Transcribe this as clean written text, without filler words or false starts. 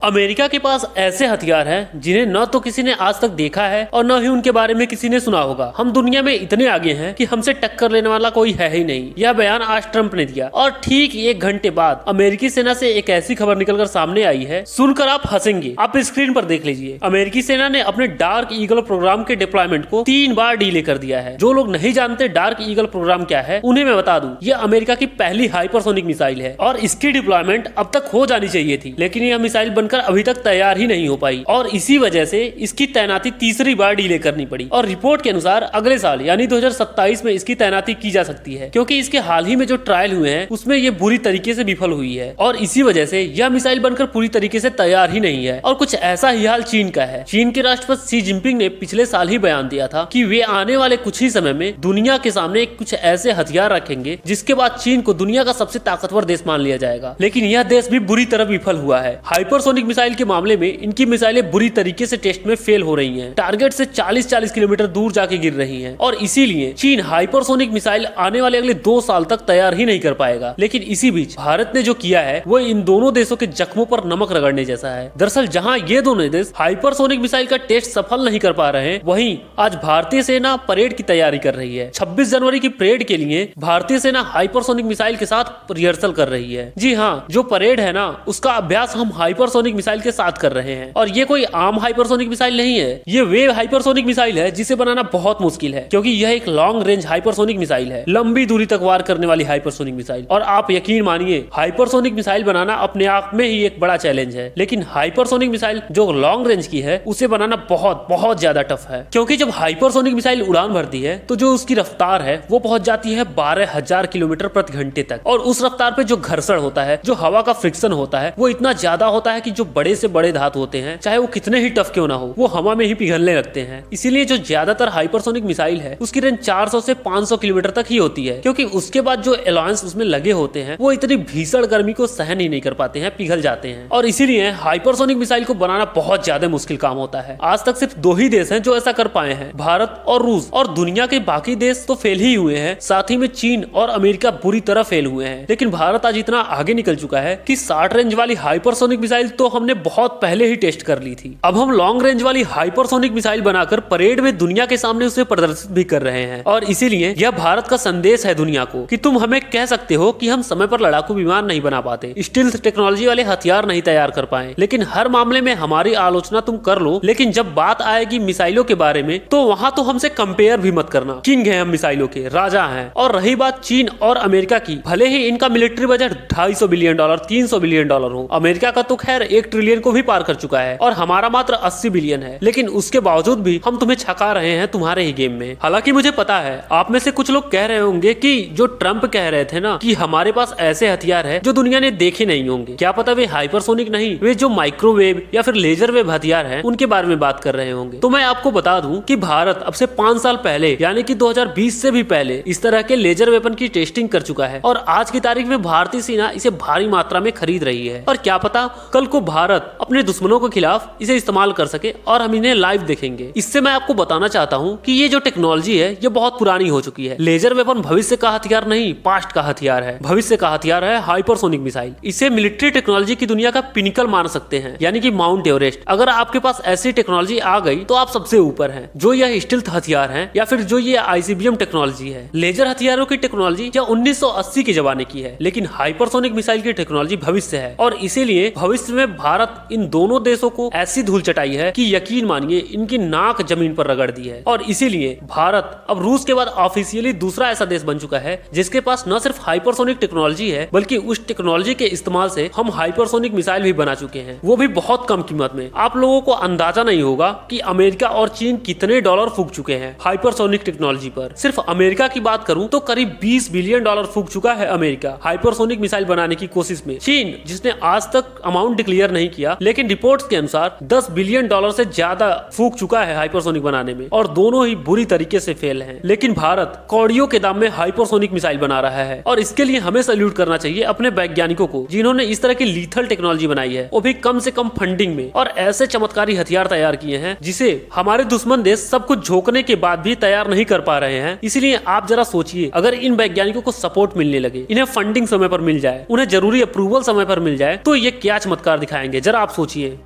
America के पास ऐसे हथियार हैं जिन्हें न तो किसी ने आज तक देखा है और न ही उनके बारे में किसी ने सुना होगा। हम दुनिया में इतने आगे हैं कि हमसे टक्कर लेने वाला कोई है ही नहीं। यह बयान आज ट्रंप ने दिया और ठीक 1 घंटे बाद अमेरिकी सेना से एक ऐसी खबर निकलकर सामने आई है, सुनकर आप हंसेंगे। आप स्क्रीन पर देख लीजिए। अमेरिकी सेना ने अपने डार्क ईगल प्रोग्राम के डिप्लॉयमेंट को 3 बार डिले कर दिया है। जो लोग नहीं जानते डार्क ईगल प्रोग्राम क्या है, उन्हें मैं बता दूं, यह अमेरिका की पहली हाइपरसोनिक मिसाइल है और इसकी डिप्लॉयमेंट अब तक हो जानी चाहिए थी, लेकिन यह मिसाइल बनकर अभी तक तैयार ही नहीं हो पाई और इसी वजह से इसकी तैनाती तीसरी बार डिले करनी पड़ी। और रिपोर्ट के अनुसार अगले साल यानी 2027 में इसकी तैनाती की जा सकती है, क्योंकि इसके हाल ही में जो ट्रायल हुए हैं उसमें ये बुरी तरीके से विफल हुई है और इसी वजह से यह मिसाइल बनकर पूरी तरीके से तैयार ही नहीं है। और कुछ ऐसा ही हाल चीन का है। चीन के राष्ट्रपति शी जिनपिंग ने पिछले साल ही बयान दिया था कि वे आने वाले कुछ ही समय में दुनिया के सामने कुछ ऐसे हथियार रखेंगे जिसके बाद चीन को दुनिया का सबसे ताकतवर देश मान लिया जाएगा। लेकिन यह देश भी बुरी तरह विफल हुआ है। हाइपरसोनिक मिसाइल के मामले में इनकी मिसाइलें बुरी तरीके से टेस्ट में फेल हो रही हैं। टारगेट से 40-40 किलोमीटर दूर जाके गिर रही हैं और इसीलिए चीन हाइपरसोनिक मिसाइल आने वाले अगले 2 साल तक तैयार ही नहीं कर पाएगा। लेकिन इसी बीच भारत ने जो किया है वो इन दोनों देशों के जख्मों पर नमक रगड़ने जैसा है। दरअसल जहां ये दोनों देश हाइपरसोनिक मिसाइल का टेस्ट सफल नहीं कर पा रहे हैं, वहीं आज भारतीय सेना परेड की तैयारी कर रही है। 26 जनवरी की परेड के लिए भारतीय सेना हाइपरसोनिक मिसाइल के साथ रिहर्सल कर रही है। जी हाँ, जो परेड है ना, उसका अभ्यास हम हाइपरसोनिक मिसाइल के साथ कर रहे हैं। और ये कोई आम हाइपरसोनिक मिसाइल नहीं है, ये वे हाइपरसोनिक मिसाइल है जिसे बनाना बहुत मुश्किल है, क्योंकि यह एक लॉन्ग रेंज हाइपरसोनिक मिसाइल है, लंबी दूरी तक वार करने वाली हाइपरसोनिक मिसाइल। और आप यकीन मानिए, हाइपरसोनिक मिसाइल बनाना अपने आप में ही एक बड़ा चैलेंज है, लेकिन हाइपरसोनिक मिसाइल जो लॉन्ग रेंज की है उसे बनाना बहुत बहुत ज्यादा टफ है। क्योंकि जब हाइपरसोनिक मिसाइल उड़ान भरती है तो जो उसकी रफ्तार है वो पहुंच जाती है 12,000 किलोमीटर प्रति घंटे तक। और उस रफ्तार पे जो घर्षण होता है, जो हवा का फ्रिक्शन होता है, वो इतना ज्यादा होता है कि जो बड़े से बड़े धातु होते हैं, चाहे वो कितने ही टफ क्यों ना हो, वो हवा में ही पिघलने लगते हैं। इसीलिए जो ज्यादातर हाइपरसोनिक मिसाइल है उसकी रेंज 400 से 500 किलोमीटर तक ही होती है, क्योंकि उसके बाद जो एलायंस उसमें लगे होते हैं वो इतनी भीषण गर्मी को सहन ही नहीं कर पाते हैं, पिघल जाते हैं। और इसीलिए हाइपरसोनिक मिसाइल को बनाना बहुत ज्यादा मुश्किल काम होता है। आज तक सिर्फ 2 ही देश हैं जो ऐसा कर पाए हैं, भारत और रूस। और दुनिया के बाकी देश तो फेल ही हुए हैं, साथ ही में चीन और अमेरिका बुरी तरह फेल हुए हैं। लेकिन भारत आज इतना आगे निकल चुका है कि 60 रेंज वाली हाइपरसोनिक मिसाइल तो हमने बहुत पहले ही टेस्ट कर ली थी। अब हम लॉन्ग रेंज वाली हाइपरसोनिक मिसाइल बनाकर परेड में दुनिया के सामने उसे प्रदर्शित भी कर रहे हैं। और इसीलिए यह भारत का संदेश है दुनिया को कि तुम हमें कह सकते हो कि हम समय पर लड़ाकू विमान नहीं बना पाते, स्टील्थ टेक्नोलॉजी वाले हथियार नहीं तैयार कर पाए, लेकिन हर मामले में हमारी आलोचना तुम कर लो, लेकिन जब बात आएगी मिसाइलों के बारे में तो वहां तो हमसे कंपेयर भी मत करना। किंग है हम मिसाइलों के, राजा हैं। और रही बात चीन और अमेरिका की, भले ही इनका मिलिट्री बजट $250 बिलियन, $300 बिलियन हो, अमेरिका का तो खैर 1 ट्रिलियन को भी पार कर चुका है और हमारा मात्र 80 बिलियन है, लेकिन उसके बावजूद भी हम तुम्हें छका रहे हैं तुम्हारे ही गेम में। हालांकि मुझे पता है आप में से कुछ लोग कह रहे होंगे कि जो ट्रंप कह रहे थे ना कि हमारे पास ऐसे हथियार है जो दुनिया ने देखे नहीं होंगे, क्या पता वे हाइपरसोनिक नहीं, वे जो माइक्रोवेव या फिर लेजर वेव हथियार है उनके बारे में बात कर रहे होंगे। तो मैं आपको बता दूं कि भारत अब से 5 साल पहले यानी कि 2020 से भी पहले इस तरह के लेजर वेपन की टेस्टिंग कर चुका है और आज की तारीख में भारतीय सेना इसे भारी मात्रा में खरीद रही है। और क्या पता कल को भारत अपने दुश्मनों के खिलाफ इसे इस्तेमाल कर सके और हम इन्हें लाइव देखेंगे। इससे मैं आपको बताना चाहता हूं कि ये जो टेक्नोलॉजी है ये बहुत पुरानी हो चुकी है। लेजर वेपन भविष्य का हथियार नहीं, पास्ट का हथियार है। भविष्य का हथियार है हाइपरसोनिक मिसाइल। इसे मिलिट्री टेक्नोलॉजी की दुनिया का पिनिकल मान सकते हैं, यानी कि माउंट एवरेस्ट। अगर आपके पास ऐसी टेक्नोलॉजी आ गई तो आप सबसे ऊपर हैं। जो यह स्टील्थ हथियार है या फिर जो ये आईसीबीएम टेक्नोलॉजी है, लेजर हथियारों की टेक्नोलॉजी या 1980 के जमाने की है, लेकिन हाइपरसोनिक मिसाइल की टेक्नोलॉजी भविष्य है। और इसीलिए भविष्य में भारत इन दोनों देशों को ऐसी धूल चटाई है कि यकीन मानिए इनकी नाक जमीन पर रगड़ दी है। और इसीलिए भारत अब रूस के बाद ऑफिशियली दूसरा ऐसा देश बन चुका है जिसके पास न सिर्फ हाइपरसोनिक टेक्नोलॉजी है, बल्कि उस टेक्नोलॉजी के इस्तेमाल से हम हाइपरसोनिक मिसाइल भी बना चुके हैं, वो भी बहुत कम कीमत में। आप लोगों को अंदाजा नहीं होगा कि अमेरिका और चीन कितने डॉलर फूंक चुके हैं हाइपरसोनिक टेक्नोलॉजी पर। सिर्फ अमेरिका की बात करूं तो करीब $20 बिलियन फूंक चुका है अमेरिका हाइपरसोनिक मिसाइल बनाने की कोशिश में। चीन, जिसने आज तक अमाउंट डिक्लेयर नहीं किया, लेकिन रिपोर्ट्स के अनुसार $10 बिलियन से ज्यादा फूंक चुका है हाइपरसोनिक बनाने में, और दोनों ही बुरी तरीके से फेल हैं। लेकिन भारत कौड़ियों के दाम में हाइपरसोनिक मिसाइल बना रहा है और इसके लिए हमें सैल्यूट करना चाहिए अपने वैज्ञानिकों को, जिन्होंने इस तरह की लीथल टेक्नोलॉजी बनाई है, वो भी कम से कम फंडिंग में, और ऐसे चमत्कारी हथियार तैयार किए हैं जिसे हमारे दुश्मन देश सब कुछ झोंकने के बाद भी तैयार नहीं कर पा रहे हैं। इसलिए आप जरा सोचिए, अगर इन वैज्ञानिकों को सपोर्ट मिलने लगे, इन्हें फंडिंग समय पर मिल जाए, उन्हें जरूरी अप्रूवल समय पर मिल जाए, तो ये क्या चमत्कार दिखाएंगे, जरा आप सोचिए।